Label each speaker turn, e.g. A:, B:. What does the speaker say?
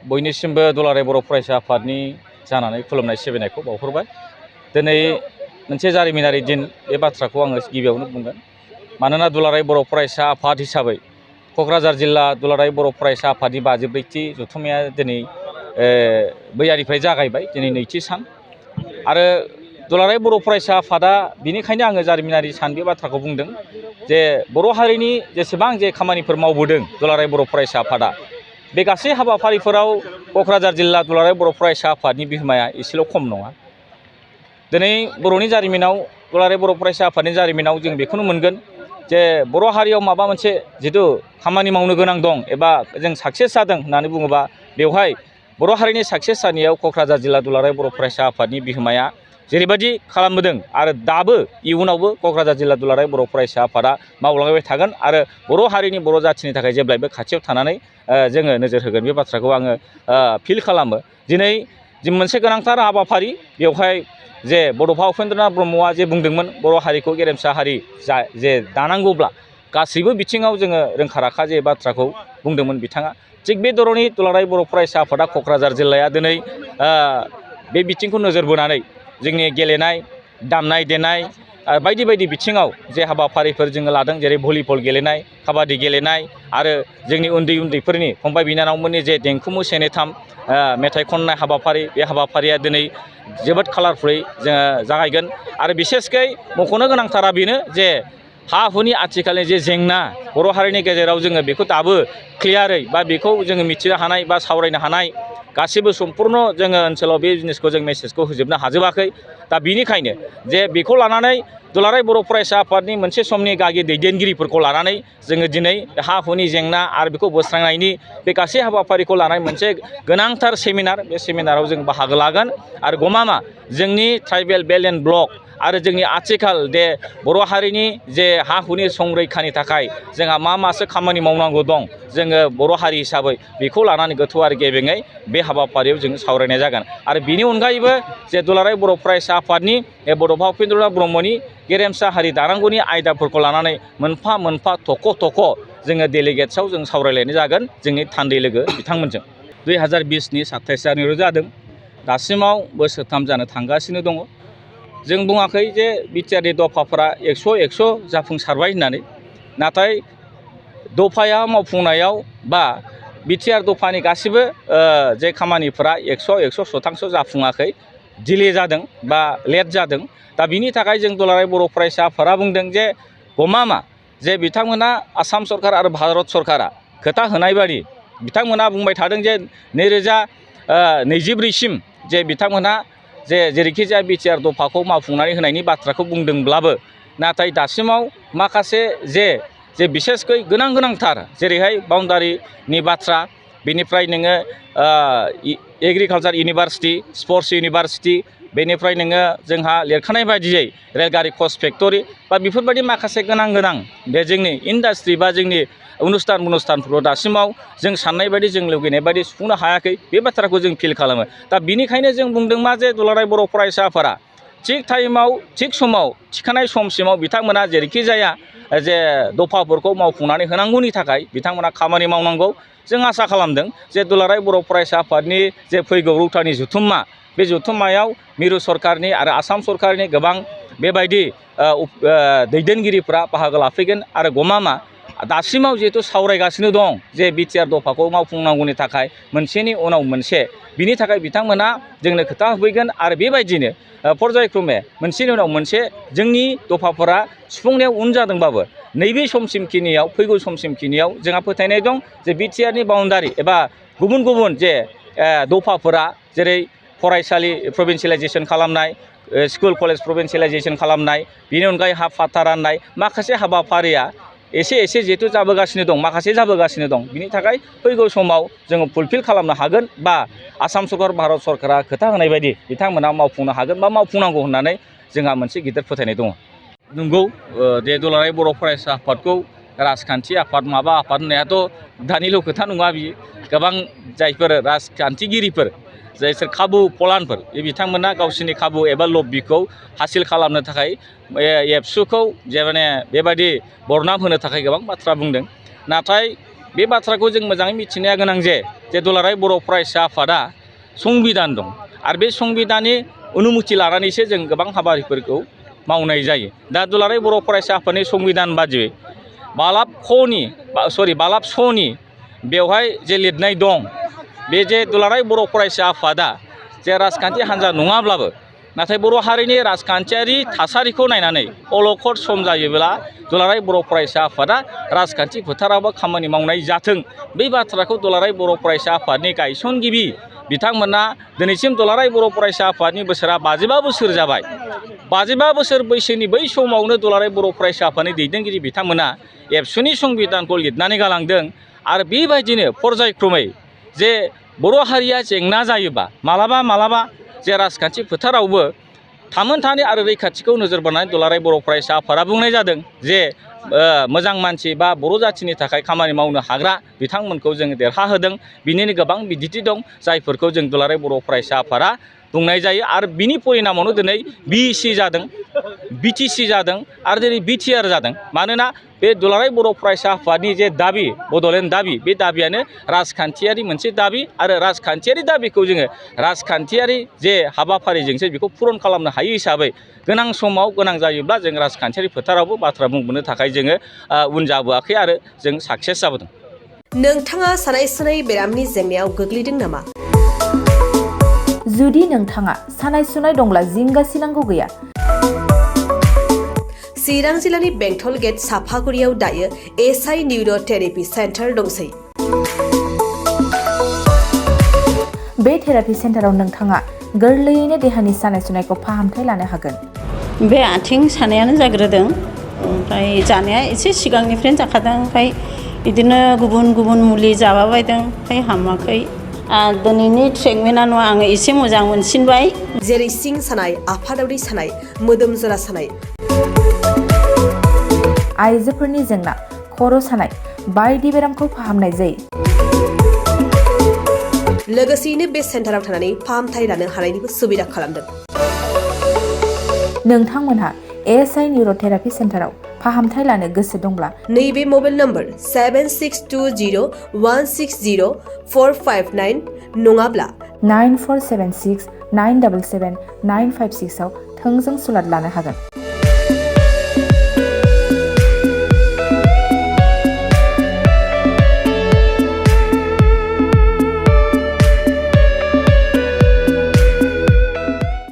A: बयनिसिमबो दुलाराय बर' फरायसा आफादनि जानानै खुलुमनाय सिबिनायखौ बावहरबाय। दिनै मोनसे जारिमिनारि दिन, बे बाथ्राखौ आङो गिबियावनो बुंगोन। मानोना दुलाराय बर' फरायसा आफाद हिसाबै क'क्राझार जिल्ला दुलाराय बर' फरायसा आफादनि 54थि जथुम्माया दिनै मैयानिफ्राय जागायबाय, दिनै नैथि सान। आरो दुलाराय बर' फरायसा आफादा बिनिखायनो आङो जारिमिनारि सान बे बाथ्राखौ बुंदों जे बर' हारिनि जेसेबां जे खामानिफोर मावबोदों दुलाराय बर' फरायसा आफादा, बे गासै हाबाफारिफोराव क'क्राझार जिल्ला दुलाराय बर' फरायसा आफादनि बिहोमाया एसेल' खम नङा। दिनै बर'नि जारिमिनाव, दुलाराय बर' फरायसा आफादनि जारिमिनाव जों बेखौनो मोनगोन जे बर' हारियाव माबा मोनसे जिथु खामानि मावनो गोनां दं एबा जों साक्सेस जादों होननानै बुङोबा, बेवहाय बर' हारिनि साक्सेस जानायाव क'क्राझार जिल्ला दुलाराय बर' फरायसा आफादनि बिहोमाया जेरैबायदि खालामबोदों आरो दाबो इयुनावबो क'क्राझार जिल्ला दुलाराय बर' फरायसा आफादा मावलांबाय थागोन आरो बर' हारिनि बर' जाथिनि थाखाय जेब्लायबो खाथियाव थानानै जोङो नोजोर होगोन, बे बाथ्राखौ आङो फिल खालामो। दिनै जों मोनसे गोनांथार हाबाफारि, बेवहाय जे बड'फा उपेन्द्रनाथ ब्रह्मआ जे बुंदोंमोन बर' हारिखौ गेरेमसा हारि जे दानांगौब्ला गासैबो बिथिङाव जोङो रोंखा राखा जे बाथ्राखौ बुंदोंमोन बिथाङा। थिग बे धरननि दुलाराय बर' फरायसा आफादा क'क्राझार जिल्लाया दिनै बे बिथिंखौ नोजोर बोनानै जोंनि गेलेनाय, दामनाय देनाय बायदि बायदि बिथिङाव जे हाबाफारिफोर जोङो लादों, जेरै भलिबल गेलेनाय, काबादि गेलेनाय आरो जोंनि उन्दै उन्दैफोरनि फंबाय बिनानावमोननि जे देंखोमु से नै थाम मेथाइ खननाय हाबाफारि, बे हाबाफारिया दिनै जोबोद कालारफुलै जोङो जागायगोन। आरो बिसेसकै मख'नो गोनांथारा बेनो जे हा हुनि आथिखालनि जे जेंना बर' हारिनि गेजेराव, जोङो बेखौ दाबो क्लियारै बा बेखौ जोङो मिथिनो हानाय बा सावरायनो हानाय गासिबो सम्पुर्ण जोङो ओनसोलाव बे जिनिसखौ जों मेसेजखौ होजोबनो हाजोबाखै। दा बिनिखायनो जे बेखौ लानानै दुलाराय बर' फरायसा आफादनि मोनसे समनि गागि दैदेनगिरिफोरखौ लानानै जोङो दिनै हा हुनि जेंना आरो बेखौ बोस्रांनायनि बे गासै हाबाफारिखौ लानाय मोनसे गोनांथार सेमिनार, बे सेमिनाराव जों बाहागो लागोन। आरो गमामा जोंनि ट्राइबेल बेल्ट एन्ड ब्लक आरो जोंनि आथिखाल दे बर' हारिनि जे हा हुनि संरैखानि थाखाय जोंहा मा मासो खामानि मावनांगौ दं, जोङो बर' हारि हिसाबै बेखौ लानानै गोथौ आरो गेबेङै बे हाबाफारियाव जों सावरायनाय जागोन। आरो बिनि अनगायैबो जे दुलाराय बर' फरायसा आफादनि बड'फा उपेन्द्रनाथ ब्रह्मनि गेरेमसा हारि दानांगौनि आयदाफोरखौ लानानै मोनफा मोनफा थख' जोङो डेलिगेट्सआव जों सावरायलायनाय जागोन जोंनि थान्दै लोगो बिथांमोनजों। 2020नि 27 जानुवारियाव जादों, दासिमाव बोसोरथाम जानो थांगासिनो दङ। जों बुङाखै जे बिटिआरनि दफाफोरा 100 जाफुंसारबाय होननानै, नाथाय दफाया मावफुंनायाव बा बिटिआर दफानि गासिबो जे खामानिफोरा 100% जाफुङाखै, डिले जादों बा लेट जादों। दा बिनि थाखाय जों दुलाराय बर' फरायसा आफादा बुंदों जे गमामा जे बिथांमोना आसाम सरकार आरो भारत सरकारा खोथा होनाय बादि बिथांमोना बुंबाय थादों जे 2024सिम जे बिथांमोनहा जे जेरैखि जाया बिटिआर दफाखौ मावफुंनानै होनायनि बाथ्राखौ बुंदोंब्लाबो, नाथाय दासिमाव माखासे जे बिसेसकै गोनांथार, जेरैहाय बाउन्डारिनि बाथ्रा, बेनिफ्राय नोङो एग्रिकालचार इउनिभार्सिटि, स्पर्ट्स इउनिभार्सिटि, बेनिफ्राय नोङो जोंहा लिरखानाय बायदियै रेलगारि कच फेक्टरि बा बेफोरबायदि माखासे गोनां बे जोंनि इन्डास्ट्रि बा जोंनि अनुस्थानफोरखौ दासिमाव जों साननाय बायदि, जों लुगैनाय बायदि सुफुंनो हायाखै, बे बाथ्राखौ जों फिल खालामो। दा बिनिखायनो जों बुंदों मा जे दुलाराय बर' फरायसा आफादा थिग टाइमाव, थिग समाव, थिखानाय समसिमाव बिथांमोना जेरैखि जाया जे दफाफोरखौ मावफुंनानै होनांगौनि थाखाय बिथांमोना खामानि मावनांगौ। जों आसा खालामदों जे दुलाराय बर' फरायसा आफादनि जे फैगौ रौतानि जथुम्मा, बे जथुम्मायाव मिरु सरकारनि आरो आसाम सरकारनि गोबां बेबायदि दैदेनगिरिफ्रा बाहागो लाफैगोन। आरो गमामा दासिमाव जिहेथु सावरायगासिनो दं जे बिटिआर दफाखौ मावफुंनांगौनि थाखाय मोनसेनि उनाव मोनसे, बिनि थाखाय बिथांमोना जोंनो खोथा होफैगोन। आरो बेबायदिनो पर्यायक्रमे मोनसेनि उनाव मोनसे जोंनि दफाफोरा सुफुंनायाव उन जादोंबाबो, नैबे समसिमखिनियाव, फैगौ समसिमखिनियाव जोंहा फोथायनाय दं जे बिटिआरनि बाउन्डारि एबा गुबुन जे दफाफोरा, जेरै फरायसालि प्रभिन्सियेलाइजेसन खालामनाय, स्कुल कलेज प्रभिन्सियेलाइजेसन खालामनाय, बेनि अनगायै हा फाट्टा राननाय, माखासे हाबाफारिया एसे जिहेथु जाबोगासिनो दं, माखासे जाबोगासिनो दं। बिनि थाखाय फैगौ समाव जोङो फुलफिल खालामनो हागोन बा आसाम सरकार, भारत सरकारा खोथा होनाय बायदि बिथांमोना मावफुंनो हागोन बा मावफुंनांगौ होननानै जोंहा मोनसे गिदिर फोथायनाय दङ। नंगौ, जे दुलाराय बर' फरायसा आफादखौ राजखान्थि आफाद माबा आफाद होननायाथ' दानिल' खोथा नङा। बियो गोबां जायफोर राजखान्थिगिरिफोर, जायफोर खाबु फलानफोर, बे बिथांमोना गावसोरनि खाबु एबा लब्बिखौ हासिल खालामनो थाखाय एबसुखौ जे माने बेबायदि बरनाम होनो थाखाय गोबां बाथ्रा बुंदों। नाथाय बे बाथ्राखौ जों मोजाङै मिथिनाया गोनां जे दुलाराय बर' फरायसा आफादा संबिधान दं आरो बे संबिधाननि अनुमति लानानैसो जों गोबां हाबाफारिफोरखौ मावनाय जायो। दा दुलाराय बर' फरायसा आफादनि संबिधान बादियै बालाब स'नि बेवहाय जे लिरनाय दं बे जे दुलाराय बर' फरायसा आफादा जे राजखान्थि हान्जा नङाब्लाबो नाथाय बर' हारिनि राजखान्थियारि थासारिखौ नायनानै अलखद सम जायोब्ला दुलाराय बर' फरायसा आफादा राजखान्थि फोथारावबो खामानि मावनाय जाथों बे बाथ्राखौ दुलाराय बर' फरायसा आफादनि गायसनगिरि बिथांमोना दिनैसिम दुलाराय बर' फरायसा आफादनि बोसोरा 55 बोसोर जाबाय। 55 बोसोर बैसोनि बै समावनो दुलाराय बर' फरायसा आफादनि दैदेनगिरि बिथांमोना एबसुनि संबिधानखौ लिरनानै गालांदों आरो बेबायदिनो पर्यायक्रमै जे बर' हारिया जेंना जायोबा मालाबा जे राजखान्थि फोथारावबो थामोनथानि आरो रैखाथिखौ नोजोर बोनानै दुलाराय बर' फरायसा आफादा बुंनाय जादों जे मोजां मानसि बा बर' जाथिनि थाखाय खामानि मावनो हाग्रा बिथांमोनखौ जों देरहाहोदों। बिनिनो गोबां बिदिन्थि दं जायफोरखौ जों दुलाराय बर' फरायसा आफादा बुंनाय जायो आरो बिनि परिनामावनो दिनै BEC जादों, BTC जादों आरो दिनै BTR जादों। मानोना बे दुलाराय बर' फरायसा आफादनि जे दाबि बड'लेण्ड दाबि बे दाबियानो राजखान्थियारि मोनसे दाबि आरो राजखान्थियारि दाबिखौ जोङो राजखान्थियारि जे हाबाफारिजोंसो बेखौ पुरन खालामनो हायो हिसाबै गोनां समाव गोनां जायोब्ला जों राजखान्थियारि फोथारावबो बाथ्रा बुंबोनो थाखाय जोङो उन जाबोआखै आरो जों साक्सेस जाबोदों।
B: नोंथाङा सानाय सुनाय बेरामनि जेंनायाव गोग्लैदों नामा?
C: जुदि नोंथाङा सानाय सुनाय दंब्ला जिंगा सिनांगौ गैया।
B: चिरां जिल्लानि बेंटल गेट साफागुरियाव दायो SI निउर' थेरापि सेन्टार दंसै।
C: बे थेरापि सेन्टाराव नोंथाङा गोरलैयैनो देहानि सानाय सुनायखौ फाहामथाय लानो हागोन।
D: बे आथिं सानायानो जाग्रोदों, ओमफ्राय जानाया एसे सिगांनिफ्रायनो जाखादों, ओमफ्राय बिदिनो गुबुन मुलि जाबाबायदों, ओमफ्राय हामाखै। दिनैनि ट्रिटमेन्टआ आङो एसे मोजां मोनसिनबाय।
B: जेरै सिं सानाय, आफादावरि सानाय, मोदोम जरा सानाय,
C: आइजोफोरनि जेंना, खर' सानाय बायदि बेरामखौ फाहामनाय जायो।
B: लोगोसेयैनो बे सेन्टाराव थानानै फाहामथाय लानो हानायनिबो सुबिदा खालामदों।
C: नोंथांमोनहा SI निउर' थेरापि सेन्टाराव फाहामथाय लानो गोसो दंब्ला
B: नैबे मबाइल नम्बर 7620160459 नङाब्ला
C: 9476977956 आव थोंजों सुलाद लानो हागोन।